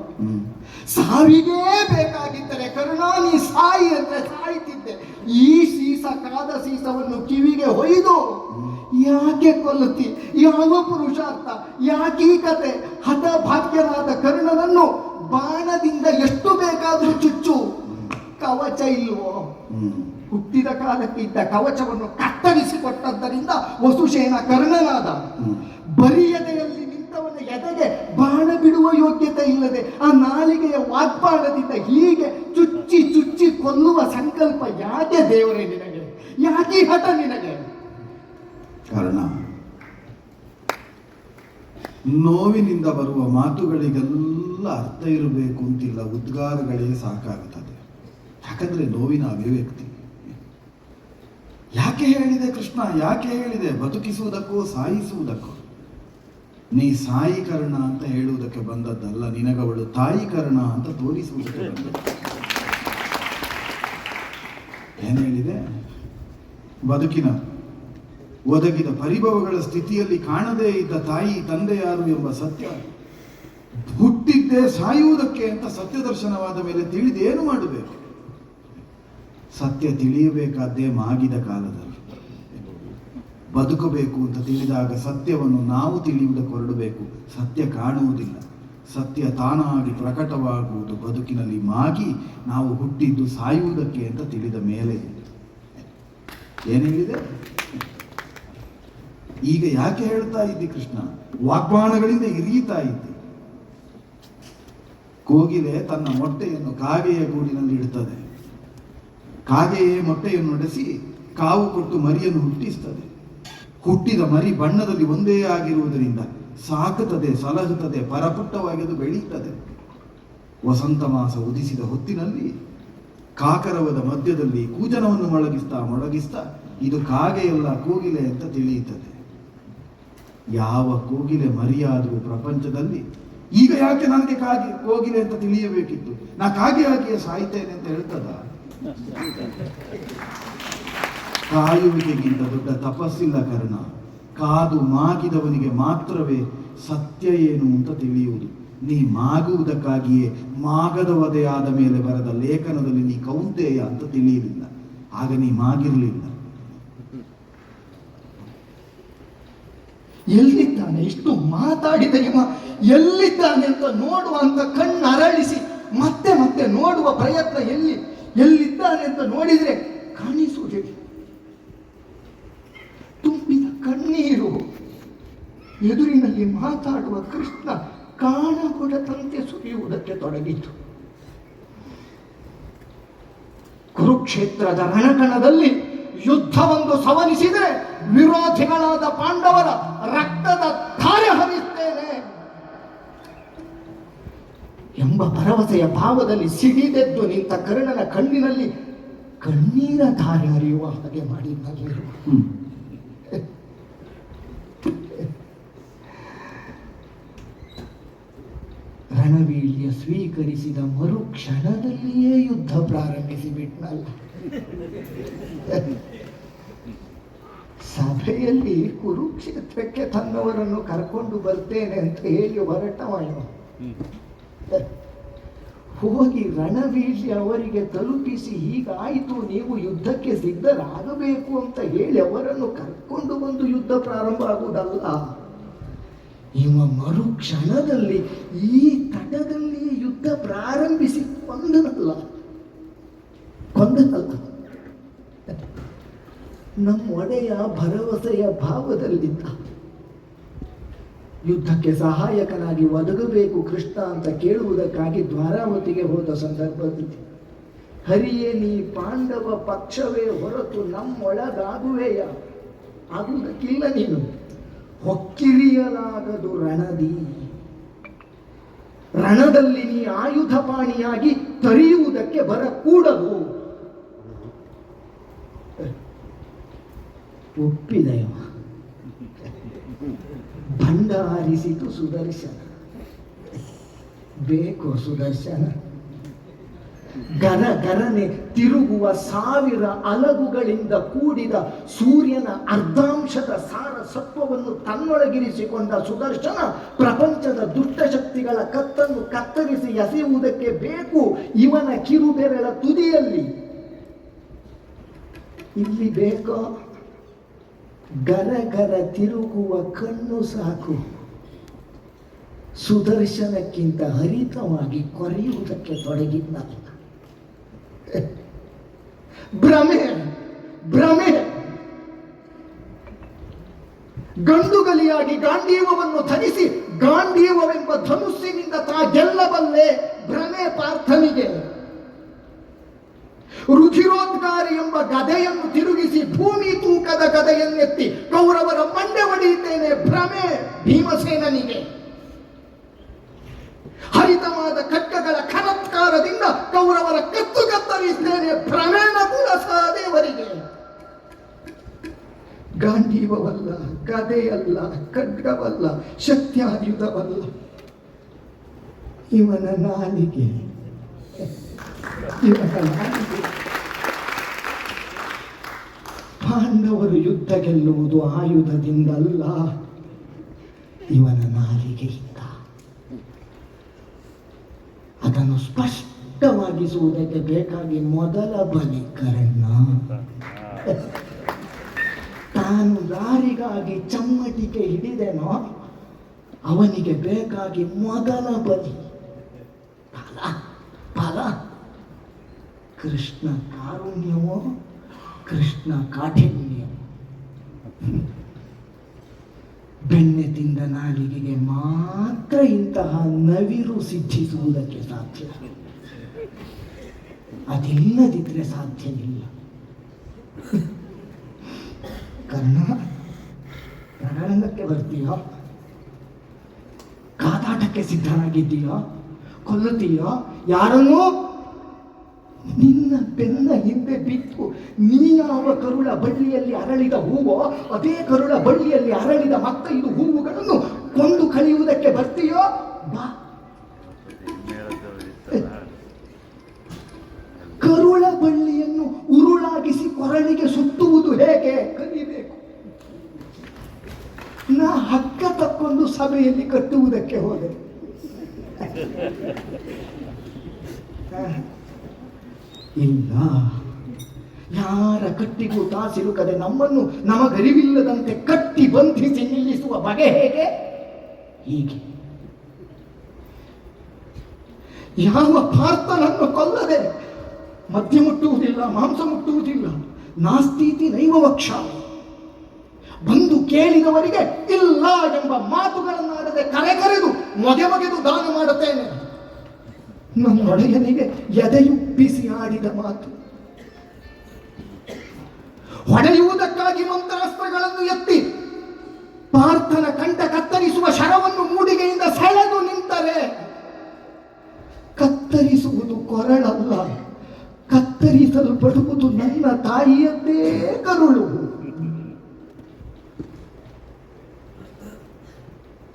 ಸಾವಿಗೇ ಬೇಕಾಗಿದ್ದರೆ ಕರ್ಣ ನೀ ಸಾಯಿ ಅಂದ್ರೆ ಸಾಯ್ತಿದ್ದೆ. ಈ ಸೀಸ, ಕಾದ ಸೀಸವನ್ನು ಕಿವಿಗೆ ಹೊಯ್ದು ಯಾಕೆ ಕೊಲ್ಲುತ್ತಿ? ಯಾವ ಪುರುಷಾರ್ಥ? ಯಾಕೆ ಈ ಕತೆ? ಹತಭಾಗ್ಯನಾದ ಕರ್ಣನನ್ನು ಬಾಣದಿಂದ ಎಷ್ಟು ಬೇಕಾದರೂ ಚುಚ್ಚು, ಕವಚ ಇಲ್ವೋ? ಹುಟ್ಟಿದ ಕಾಲಕ್ಕೆ ಇದ್ದ ಕವಚವನ್ನು ಕತ್ತರಿಸಿಕೊಟ್ಟದ್ದರಿಂದ ವಸುಸೇನ ಕರ್ಣನಾದ. ಬರಿಯದೆಯಲ್ಲಿ ನಿಂತವನ ಎದೆಗೆ ಬಾಣ ಬಿಡುವ ಯೋಗ್ಯತೆ ಇಲ್ಲದೆ ಆ ನಾಲಿಗೆಯ ವಾಗ್ಬಾಣದಿಂದ ಹೀಗೆ ಚುಚ್ಚಿ ಚುಚ್ಚಿ ಕೊಲ್ಲುವ ಸಂಕಲ್ಪ ಯಾಕೆ ದೇವರೇ ನಿನಗೆ? ಯಾಕೆ ಹಠ ನಿನಗೆ? ಕಾರಣ ನೋವಿನಿಂದ ಬರುವ ಮಾತುಗಳಿಗೆಲ್ಲ ಅರ್ಥ ಇರಬೇಕು ಅಂತಿಲ್ಲ, ಉದ್ಗಾರಗಳೇ ಸಾಕಾಗುತ್ತದೆ. ಯಾಕಂದ್ರೆ ನೋವಿನ ಅಭಿವ್ಯಕ್ತಿ. ಯಾಕೆ ಹೇಳಿದೆ ಕೃಷ್ಣ? ಯಾಕೆ ಹೇಳಿದೆ? ಬದುಕಿಸುವುದಕ್ಕೋ ಸಾಯಿಸುವುದಕ್ಕೋ? ನೀ ಸಾಯಿಕರಣ ಅಂತ ಹೇಳುವುದಕ್ಕೆ ಬಂದದ್ದಲ್ಲ, ನಿನಗವಳು ತಾಯಿಕರಣ ಅಂತ ತೋರಿಸುವುದಕ್ಕೆ ಬಂದದ್ದು. ಏನು ಹೇಳಿದೆ? ಬದುಕಿನ ಒದಗಿದ ಪರಿಭವಗಳ ಸ್ಥಿತಿಯಲ್ಲಿ ಕಾಣದೇ ಇದ್ದ ತಾಯಿ ತಂದೆ ಯಾರು ಎಂಬ ಸತ್ಯ, ಹುಟ್ಟಿದ್ದೇ ಸಾಯುವುದಕ್ಕೆ ಅಂತ ಸತ್ಯ ದರ್ಶನವಾದ ಮೇಲೆ ತಿಳಿದೇನು ಮಾಡಬೇಕು? ಸತ್ಯ ತಿಳಿಯಬೇಕಾದ್ದೇ ಮಾಗಿದ ಕಾಲದಲ್ಲಿ. ಬದುಕಬೇಕು ಅಂತ ತಿಳಿದಾಗ ಸತ್ಯವನ್ನು ನಾವು ತಿಳಿಯುವುದಕ್ಕೆ ಹೊರಡಬೇಕು. ಸತ್ಯ ಕಾಣುವುದಿಲ್ಲ, ಸತ್ಯ ತಾನಾಗಿ ಪ್ರಕಟವಾಗುವುದು ಬದುಕಿನಲ್ಲಿ ಮಾಗಿ ನಾವು ಹುಟ್ಟಿದ್ದು ಸಾಯುವುದಕ್ಕೆ ಅಂತ ತಿಳಿದ ಮೇಲೆ. ಏನು ಹೇಳಿದೆ? ಈಗ ಯಾಕೆ ಹೇಳ್ತಾ ಇದ್ದಿ ಕೃಷ್ಣ? ವಾಗ್ಬಾಣಗಳಿಂದ ಇರಿಯುತ್ತಾ ಇದ್ದಿ. ಕೋಗಿಲೆ ತನ್ನ ಮೊಟ್ಟೆಯನ್ನು ಕಾಗೆಯ ಗೂಡಿನಲ್ಲಿ ಇಡುತ್ತದೆ. ಕಾಗೆಯೇ ಮೊಟ್ಟೆಯನ್ನು ಒಡೆಸಿ ಕಾವು ಕೊಟ್ಟು ಮರಿಯನ್ನು ಹುಟ್ಟಿಸ್ತದೆ. ಹುಟ್ಟಿದ ಮರಿ ಬಣ್ಣದಲ್ಲಿ ಒಂದೇ ಆಗಿರುವುದರಿಂದ ಸಾಕುತ್ತದೆ, ಸಲಹುತ್ತದೆ, ಪರಪುಟ್ಟವಾಗಿ ಅದು ಬೆಳೆಯುತ್ತದೆ. ವಸಂತ ಮಾಸ ಉದಿಸಿದ ಹೊತ್ತಿನಲ್ಲಿ ಕಾಕರವದ ಮಧ್ಯದಲ್ಲಿ ಕೂಜನವನ್ನು ಮೊಳಗಿಸ್ತಾ ಇದು ಕಾಗೆಯಲ್ಲ ಕೋಗಿಲೆ ಅಂತ ತಿಳಿಯುತ್ತದೆ. ಯಾವ ಕೋಗಿಲೆ ಮರಿಯಾದರೂ ಪ್ರಪಂಚದಲ್ಲಿ ಈಗ ಯಾಕೆ ನನಗೆ ಕೋಗಿಲೆ ಅಂತ ತಿಳಿಯಬೇಕಿತ್ತು, ನಾ ಕಾಗೆ ಆಗಿಯೇ ಸಾಯ್ತೇನೆ ಅಂತ ಹೇಳ್ತದ? ಕಾಯುವಿಕೆಗಿಂತ ದೊಡ್ಡ ತಪಸ್ಸಿಲ್ಲ ಕರ್ಣ. ಕಾದು ಮಾಗಿದವನಿಗೆ ಮಾತ್ರವೇ ಸತ್ಯ ಏನು ಅಂತ ತಿಳಿಯುವುದು. ನೀ ಮಾಗುವುದಕ್ಕಾಗಿಯೇ ಮಾಗದ ವಧೆಯಾದ ಮೇಲೆ ಬರೆದ ಲೇಖನದಲ್ಲಿ ನೀ ಕೌಂತೆಯ ಅಂತ ತಿಳಿಯಲಿಲ್ಲ. ಆಗ ನೀ ಮಾಗಿರಲಿಲ್ಲ. ಎಲ್ಲಿದ್ದಾನೆ? ಇಷ್ಟು ಮಾತಾಡಿದ ಇವ ಎಲ್ಲಿದ್ದಾನೆ ಅಂತ ನೋಡುವಂತ ಕಣ್ಣು ಅರಳಿಸಿ ಮತ್ತೆ ಮತ್ತೆ ನೋಡುವ ಪ್ರಯತ್ನ. ಎಲ್ಲಿದ್ದಾನೆ ಅಂತ ನೋಡಿದ್ರೆ ಕಾಣಿಸುವುದಿಲ್ಲ. ತುಂಬಿದ ಕಣ್ಣೀರು. ಎದುರಿನಲ್ಲಿ ಮಾತಾಡುವ ಕೃಷ್ಣ ಕಾಣಗೊಡದಂತೆ ಸುರಿಯುವುದಕ್ಕೆ ತೊಡಗಿತು. ಕುರುಕ್ಷೇತ್ರದ ರಣಕಣದಲ್ಲಿ ಯುದ್ಧವೊಂದು ಸವನಿಸಿದರೆ ವಿರೋಧಿಗಳಾದ ಪಾಂಡವರ ರಕ್ತದ ಧಾರೆ ಹರಿಸ್ತೇನೆ ಎಂಬ ಭರವಸೆಯ ಭಾವದಲ್ಲಿ ಸಿಡಿದೆದ್ದು ನಿಂತ ಕರ್ಣನ ಕಣ್ಣಿನಲ್ಲಿ ಕಣ್ಣೀರ ಧಾರೆ ಹರಿಯುವ ಹಾಗೆ ಮಾಡಿದ್ದಲ್ಲಿ ರಣವೀಳ್ಯ ಸ್ವೀಕರಿಸಿದ ಮರುಕ್ಷಣದಲ್ಲಿಯೇ ಯುದ್ಧ ಪ್ರಾರಂಭಿಸಿಬಿಟ್ನಲ್ಲ. ಸಭೆಯಲ್ಲಿ ಕುರುಕ್ಷೇತ್ರಕ್ಕೆ ತನ್ನವರನ್ನು ಕರ್ಕೊಂಡು ಬರ್ತೇನೆ ಅಂತ ಹೇಳಿ ಹೊರಟವ. ಹೋಗಿ ರಣವೀಳ್ಯ ಅವರಿಗೆ ತಲುಪಿಸಿ ಹೀಗಾಯಿತು, ನೀವು ಯುದ್ಧಕ್ಕೆ ಸಿದ್ಧರಾಗಬೇಕು ಅಂತ ಹೇಳಿ ಅವರನ್ನು ಕರ್ಕೊಂಡು ಬಂದು ಯುದ್ಧ ಪ್ರಾರಂಭ ಆಗುವುದಲ್ಲ. ಇವ ಮರುಕ್ಷಣದಲ್ಲಿ ಈ ತಟದಲ್ಲಿ ಯುದ್ಧ ಪ್ರಾರಂಭಿಸಿ ಕೊಂದನಲ್ಲ. ನಮ್ಮ ಒಡೆಯ ಭರವಸೆಯ ಭಾವದಲ್ಲಿದ್ದ. ಯುದ್ಧಕ್ಕೆ ಸಹಾಯಕನಾಗಿ ಒದಗಬೇಕು ಕೃಷ್ಣ ಅಂತ ಕೇಳುವುದಕ್ಕಾಗಿ ದ್ವಾರಾವತಿಗೆ ಹೋದ ಸಂದರ್ಭದಲ್ಲಿ ಹರಿಯೇ ನೀ ಪಾಂಡವ ಪಕ್ಷವೇ ಹೊರತು ನಮ್ಮೊಳಗಾಗುವೆಯ, ಆಗುವುದಕ್ಕಿಲ್ಲ ನೀನು. ಹೊಕ್ಕಿರಿಯಲಾಗದು ರಣದಿ, ರಣದಲ್ಲಿ ನೀ ಆಯುಧ ಪಾಣಿಯಾಗಿ ತರಿಯುವುದಕ್ಕೆ ಬರಕೂಡದು. ಒಪ್ಪಿದೆಯ. ಬಂಡ ಹಾರಿಸಿತು ಸುದರ್ಶನ. ಬೇಕೋ ಸುದರ್ಶನ? ಗರಗರನೆ ತಿರುಗುವ 1000 ಅಲಗುಗಳಿಂದ ಕೂಡಿದ ಸೂರ್ಯನ ಅರ್ಧಾಂಶದ ಸಾರಸತ್ವವನ್ನು ತನ್ನೊಳಗಿರಿಸಿಕೊಂಡ ಸುದರ್ಶನ ಪ್ರಪಂಚದ ದುಷ್ಟಶಕ್ತಿಗಳ ಕತ್ತನ್ನು ಕತ್ತರಿಸಿ ಎಸೆಯುವುದಕ್ಕೆ ಬೇಕು ಇವನ ಕಿರುಬೆರಳ ತುದಿಯಲ್ಲಿ. ಇಲ್ಲಿ ಬೇಕೋ ಗರಗರ ತಿರುಗುವ ಕಣ್ಣು ಸಾಕು ಸುದರ್ಶನಕ್ಕಿಂತ ಹರಿತವಾಗಿ ಕೊರೆಯುವುದಕ್ಕೆ ತೊಡಗಿದ್ನಲ್ಲ. ಭ್ರಮೆ ಭ್ರಮೆ. ಗಂಡುಗಲಿಯಾಗಿ ಗಾಂಡೀವವನ್ನು ಧರಿಸಿ ಗಾಂಡೀವವೆಂಬ ಧನುಸ್ಸಿನಿಂದ ತಾ ಗೆಲ್ಲಬಲ್ಲೆ ಭ್ರಮೆ ಪಾರ್ಥನಿಗೆ. ರುಧಿರೋದ್ಗಾರಿ ಎಂಬ ಗದೆಯನ್ನು ತಿರುಗಿಸಿ ಭೂಮಿ ತೂಕದ ಗದೆಯನ್ನೆತ್ತಿ ಕೌರವರ ಮಂಡೆ ಹೊಡೆಯುತ್ತೇನೆ ಭ್ರಮೆ ಭೀಮಸೇನನಿಗೆ. ಹರಿತವಾದ ಖಡ್ಗಗಳ ಖನತ್ಕಾರದಿಂದ ಕೌರವರ ಕತ್ತು ಕತ್ತರಿಸ್ತೇನೆ ಭ್ರಮೆ ನಕುಲ ಸಹದೇವರಿಗೆ. ಗಾಂಡೀವವಲ್ಲ, ಗದೆಯಲ್ಲ, ಖಡ್ಗವಲ್ಲ, ಶಕ್ತ್ಯಾಯುಧವಲ್ಲ, ಇವನ ನಾಲಿಗೆ. ಪಾಂಡವರು ಯುದ್ಧ ಗೆಲ್ಲುವುದು ಆಯುಧದಿಂದಲ್ಲ, ಇವನ ನಾಲಿಗೆಯಿಂದ. ಅದನ್ನು ಸ್ಪಷ್ಟವಾಗಿಸುವುದಕ್ಕೆ ಬೇಕಾಗಿ ಮೊದಲ ಬಲಿ ಕರ್ಣ. ನಾನು ಯಾರಿಗಾಗಿ ಚಮ್ಮಟಿಕೆ ಹಿಡಿದೆನೋ ಅವನಿಗೆ ಬೇಕಾಗಿ ಮೊದಲ ಬಲಿ ಫಲ ಫಲ. ಕೃಷ್ಣ ಕಾರುಣ್ಯವೋ ಕೃಷ್ಣ ಕಾಠಿಣ್ಯವೋ? ಬೆಣ್ಣೆ ತಿಂದ ನಾಲಿಗೆಗೆ ಮಾತ್ರ ಇಂತಹ ನವಿರು ಸಿದ್ಧಿಸುವುದಕ್ಕೆ ಸಾಧ್ಯ, ಅದಿಲ್ಲದಿದ್ರೆ ಸಾಧ್ಯವಿಲ್ಲ. ಕರ್ಣ, ರಣರಂಗಕ್ಕೆ ಬರ್ತೀಯೋ? ಕಾದಾಟಕ್ಕೆ ಸಿದ್ಧನಾಗಿದ್ದೀಯೋ? ಕೊಲ್ಲುತ್ತೀಯೋ ಯಾರನ್ನೂ? ನಿನ್ನ ಬೆನ್ನ ಹಿಂದೆ ಬಿತ್ತು ನೀ ಯಾವ ಕರುಳ ಬಳ್ಳಿಯಲ್ಲಿ ಅರಳಿದ ಹೂವೋ ಅದೇ ಕರುಳ ಬಳ್ಳಿಯಲ್ಲಿ ಅರಳಿದ 5 ಹೂವುಗಳನ್ನು ಕೊಂದು ಕಳೆಯುವುದಕ್ಕೆ ಬರ್ತೀಯೋ? ಬಾ. ಕರುಳ ಬಳ್ಳಿಯನ್ನು ಉರುಳಾಗಿಸಿ ಕೊರಳಿಗೆ ಸುತ್ತುವುದು ಹೇಗೆ ಕಲಿಬೇಕು. ನಾ ಹಗ್ಗ ತಕ್ಕೊಂಡು ಸಭೆಯಲ್ಲಿ ಕಟ್ಟುವುದಕ್ಕೆ ಹೋದೆ. ಇಲ್ಲ, ಯಾರ ಕಟ್ಟಿಗೂ ತಾಸಿರುಕದೆ ನಮ್ಮನ್ನು ನಮಗರಿವಿಲ್ಲದಂತೆ ಕಟ್ಟಿ ಬಂಧಿಸಿ ನಿಲ್ಲಿಸುವ ಬಗೆ ಹೇಗೆ? ಹೀಗೆ. ಯಾವ ಪಾರ್ಥನನ್ನು ಕೊಲ್ಲದೆ ಮದ್ಯ ಮುಟ್ಟುವುದಿಲ್ಲ, ಮಾಂಸ ಮುಟ್ಟುವುದಿಲ್ಲ. ನಾಸ್ತೀತಿ ನೈವ ವಕ್ಷ. ಬಂದು ಕೇಳಿದವರಿಗೆ ಇಲ್ಲ ಎಂಬ ಮಾತುಗಳನ್ನಾಡದೆ ಕರೆದು ಮೊಗೆದು ದಾನ ಮಾಡುತ್ತೇನೆ. ನನ್ನೊಡೆಯನಿಗೆ ಎದೆಯುಬ್ಬಿಸಿ ಆಡಿದ ಮಾತು. ಹೊಡೆಯುವುದಕ್ಕಾಗಿ ಮಂತ್ರಾಸ್ತ್ರಗಳನ್ನು ಎತ್ತಿ ಪಾರ್ಥನ ಕಂಠ ಕತ್ತರಿಸುವ ಶರವನ್ನು ಮೂಡಿಗೆಯಿಂದ ಸೆಳೆದು ನಿಂತರೆ ಕತ್ತರಿಸುವುದು ಕೊರಳಲ್ಲ, ಕತ್ತರಿಸಲು ಪಡುವುದು ನನ್ನ ತಾಯಿಯದ್ದೇ ಕರುಳು.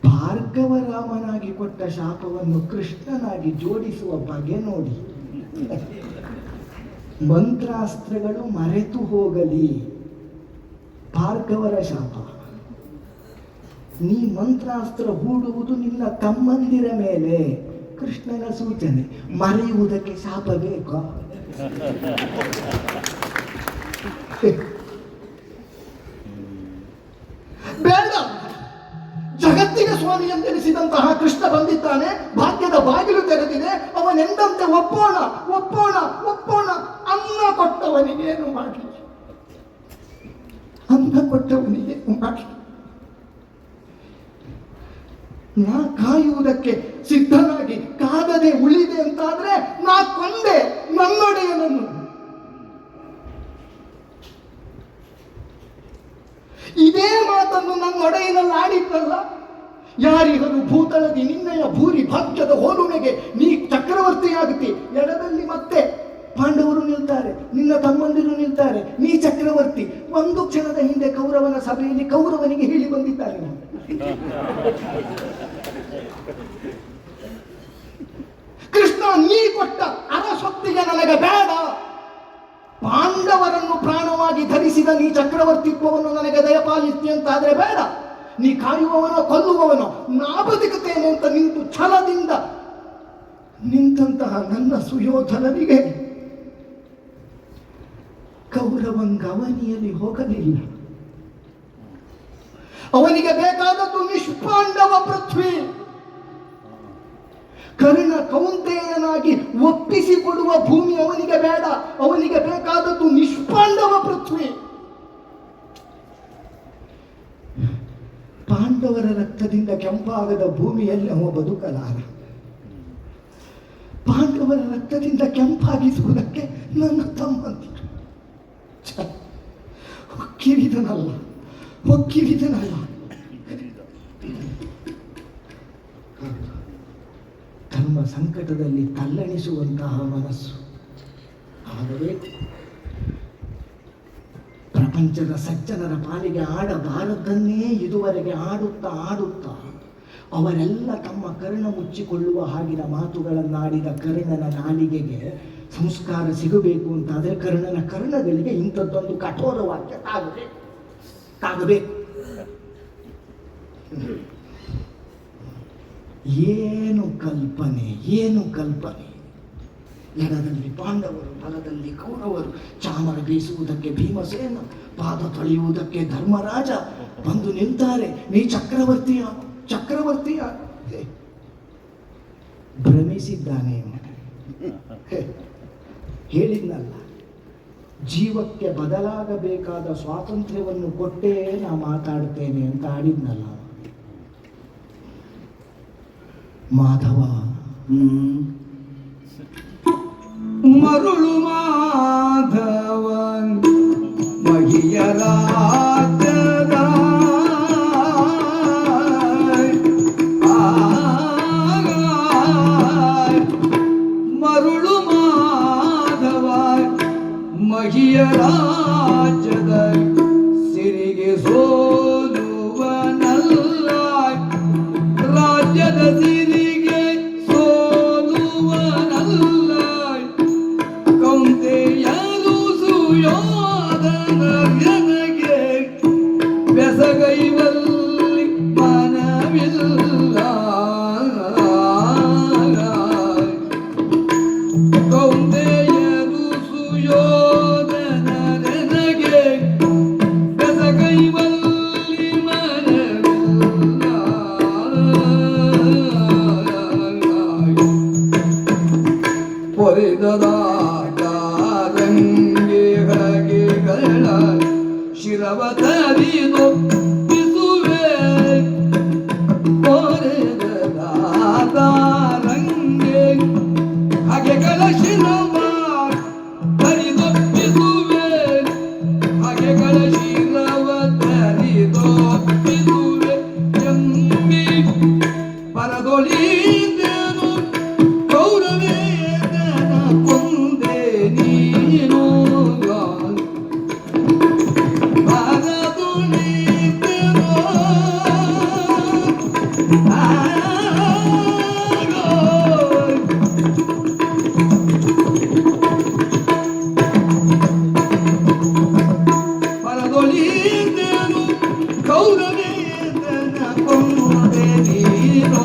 ಭಾರ್ಗವರಾಮನಾಗಿ ಕೊಟ್ಟ ಶಾಪವನ್ನು ಕೃಷ್ಣನಾಗಿ ಜೋಡಿಸುವ ಬಗೆ ನೋಡಿ. ಮಂತ್ರಾಸ್ತ್ರಗಳು ಮರೆತು ಹೋಗಲಿ, ಭಾರ್ಗವರ ಶಾಪ. ನೀ ಮಂತ್ರಾಸ್ತ್ರ ಹೂಡುವುದು ನಿನ್ನ ತಮ್ಮಂದಿರ ಮೇಲೆ, ಕೃಷ್ಣನ ಸೂಚನೆ. ಮರೆಯುವುದಕ್ಕೆ ಶಾಪ ಬೇಕಾ? ಬೇಡ. ಜಗತ್ತಿಗೆ ಸ್ವಾಮಿ ಎಂದೆನಿಸಿದಂತಹ ಕೃಷ್ಣ ಬಂದಿದ್ದಾನೆ, ಭಾಗ್ಯದ ಬಾಗಿಲು ತೆರೆದಿದೆ. ಅವನೆಂದಂತೆ ಒಪ್ಪೋಣ ಒಪ್ಪೋಣ ಒಪ್ಪೋಣ. ಅನ್ನ ಕೊಟ್ಟವನಿಗೇನು ಮಾಡಿ, ಅನ್ನ ಕೊಟ್ಟವನಿಗೇನು ಮಾಡಿ. ನಾ ಕಾಯುವುದಕ್ಕೆ ಸಿದ್ಧನಾಗಿ ಕಾದದೆ ಉಳಿದೆ ಅಂತಾದ್ರೆ ನಾ ಕೊಂದೆ ನನ್ನೊಡೆಯನನ್ನು. ಇದೇ ಮಾತನ್ನು ನನ್ನೊಡೆಯನಲ್ಲಿ ಆಡಿದ್ದಲ್ಲ. ಯಾರಿಗರು ಭೂತಳದಿ ನಿನ್ನಯ ಭೂರಿ ಭಾಗ್ಯದ ಹೋಲುಮೆಗೆ ನೀ ಚಕ್ರವರ್ತಿಯಾಗುತ್ತಿ. ಎಡದಲ್ಲಿ ಮತ್ತೆ ಪಾಂಡವರು ನಿಲ್ತಾರೆ, ನಿನ್ನ ತಮ್ಮಂದಿರು ನಿಲ್ತಾರೆ, ನೀ ಚಕ್ರವರ್ತಿ. ಒಂದು ಕ್ಷಣದ ಹಿಂದೆ ಕೌರವನ ಸಭೆಯಲ್ಲಿ ಕೌರವನಿಗೆ ಹೇಳಿ ಬಂದಿದ್ದಾರೆ, ಕೃಷ್ಣ ನೀ ಕೊಟ್ಟ ಅರಸೊತ್ತಿಗೆ ನನಗೆ ಬೇಡ. ಪಾಂಡವರನ್ನು ಪ್ರಾಣವಾಗಿ ಧರಿಸಿದ ನೀ ಚಕ್ರವರ್ತಿತ್ವವನ್ನು ನನಗೆ ದಯಪಾಲಿಸ್ತಿ ಅಂತಾದ್ರೆ ಬೇಡ. ನೀ ಕಾಯುವವನೋ ಕೊಲ್ಲುವವನೋ, ನಾ ಬದುಕುತ್ತೇನೆ ಅಂತ ನಿಂತು ಛಲದಿಂದ ನಿಂತಹ ನನ್ನ ಸುಯೋಧನನಿಗೆ ಕೌರವಂಗವನಿಯಲ್ಲಿ ಹೋಗಲಿಲ್ಲ. ಅವನಿಗೆ ಬೇಕಾದದ್ದು ನಿಷ್ಪಾಂಡವ ಪೃಥ್ವಿ. ಕರ್ಣ ಕೌಂತೆಯನಾಗಿ ಒಪ್ಪಿಸಿಕೊಡುವ ಭೂಮಿ ಅವನಿಗೆ ಬೇಡ. ಅವನಿಗೆ ಬೇಕಾದದ್ದು ನಿಷ್ಪಾಂಡವ ಪೃಥ್ವಿ. ಪಾಂಡವರ ರಕ್ತದಿಂದ ಕೆಂಪಾಗದ ಭೂಮಿಯಲ್ಲಿ ಅವ ಬದುಕಲಾರ. ಪಾಂಡವರ ರಕ್ತದಿಂದ ಕೆಂಪಾಗಿಸುವುದಕ್ಕೆ ನನ್ನ ತಮ್ಮಂದಿರು ಒಕ್ಕಿರಿದನಲ್ಲ. ಧರ್ಮ ಸಂಕಟದಲ್ಲಿ ತಲ್ಲಣಿಸುವಂತಹ ಮನಸ್ಸು ಆಗಬೇಕು. ಪ್ರಪಂಚದ ಸಜ್ಜನರ ಪಾಲಿಗೆ ಆಡಬಾರದನ್ನೇ ಇದುವರೆಗೆ ಆಡುತ್ತಾ ಅವರೆಲ್ಲ ತಮ್ಮ ಕರ್ಣ ಮುಚ್ಚಿಕೊಳ್ಳುವ ಹಾಗಿನ ಮಾತುಗಳನ್ನಾಡಿದ ಕರ್ಣನ ನಾಲಿಗೆಗೆ ಸಂಸ್ಕಾರ ಸಿಗಬೇಕು ಅಂತಾದರೆ ಕರ್ಣನ ಕರ್ಣಗಳಿಗೆ ಇಂಥದ್ದೊಂದು ಕಠೋರ ವಾಕ್ಯ ತಾಗಬೇಕು. ಏನು ಕಲ್ಪನೆ. ಎಡದಲ್ಲಿ ಪಾಂಡವರು, ಬಲದಲ್ಲಿ ಕೌರವರು, ಚಾಮರ ಬೀಸುವುದಕ್ಕೆ ಭೀಮಸೇನ, ಪಾದ ತೊಳೆಯುವುದಕ್ಕೆ ಧರ್ಮರಾಜ ಬಂದು ನಿಲ್ತಾರೆ. ನೀ ಚಕ್ರವರ್ತಿಯ ಚಕ್ರವರ್ತಿಯ ಭ್ರಮಿಸಿದ್ದಾನೆ. ಹೇಳಿದ್ನಲ್ಲ, ಜೀವಕ್ಕೆ ಬದಲಾಗಬೇಕಾದ ಸ್ವಾತಂತ್ರ್ಯವನ್ನು ಕೊಟ್ಟೇ ನಾ ಮಾತಾಡ್ತೇನೆ ಅಂತ ಆಡಿದ್ನಲ್ಲ. ಮಾಧವ ಮರುಳು ಮಾಧವ ಮಹಿಯರ ಮರುಳು ಮಾಧವ ಮಹಿಯ ರಾಜ್ಯದ ಸಿರಿಗೆ ಸೋಲುವನಲ್ಲ, ರಾಜ್ಯದ ಸಿರಿಗೆ ಸೋಲುವನಲ್ಲ. ಕೌಂತೆಯರು ಸುಯೋಧನ ನನಗೆ ಬೆಸಗೈವಲ್ಲಿ ಮನವಿಲ್ಲ. ಕೌಂತೆಯರು ಸುಯೋಧನ ನನಗೆ ಬೆಸಗೈವಲ್ಲಿ ಮನವಿಲ್ಲ. ಪೊರೆದರಂಗೆ ಹಗೆಗಳ ಶಿರವ ತರಿದೊಪ್ಪಿಸುವೆ. ಪೊರೆದರಂಗೆ ಹಗೆಗಳ ಶಿರವ ತರಿದೊಪ್ಪಿಸುವೆ. ಹಗೆಗಳ ಶಿರವ ತರಿದೊಪ್ಪಿಸುವೆ ಎಂಬಿ ಪರದೊಳಿದೆನು ಗೌರವೇದನ ಕೊಂದೆ ನೀನು. ಪರದೊಳಿದೆನು ಪರದೊಳಿದೆನು ಗೌರವೇದನ ಕೊಂದೆ ನೀನು.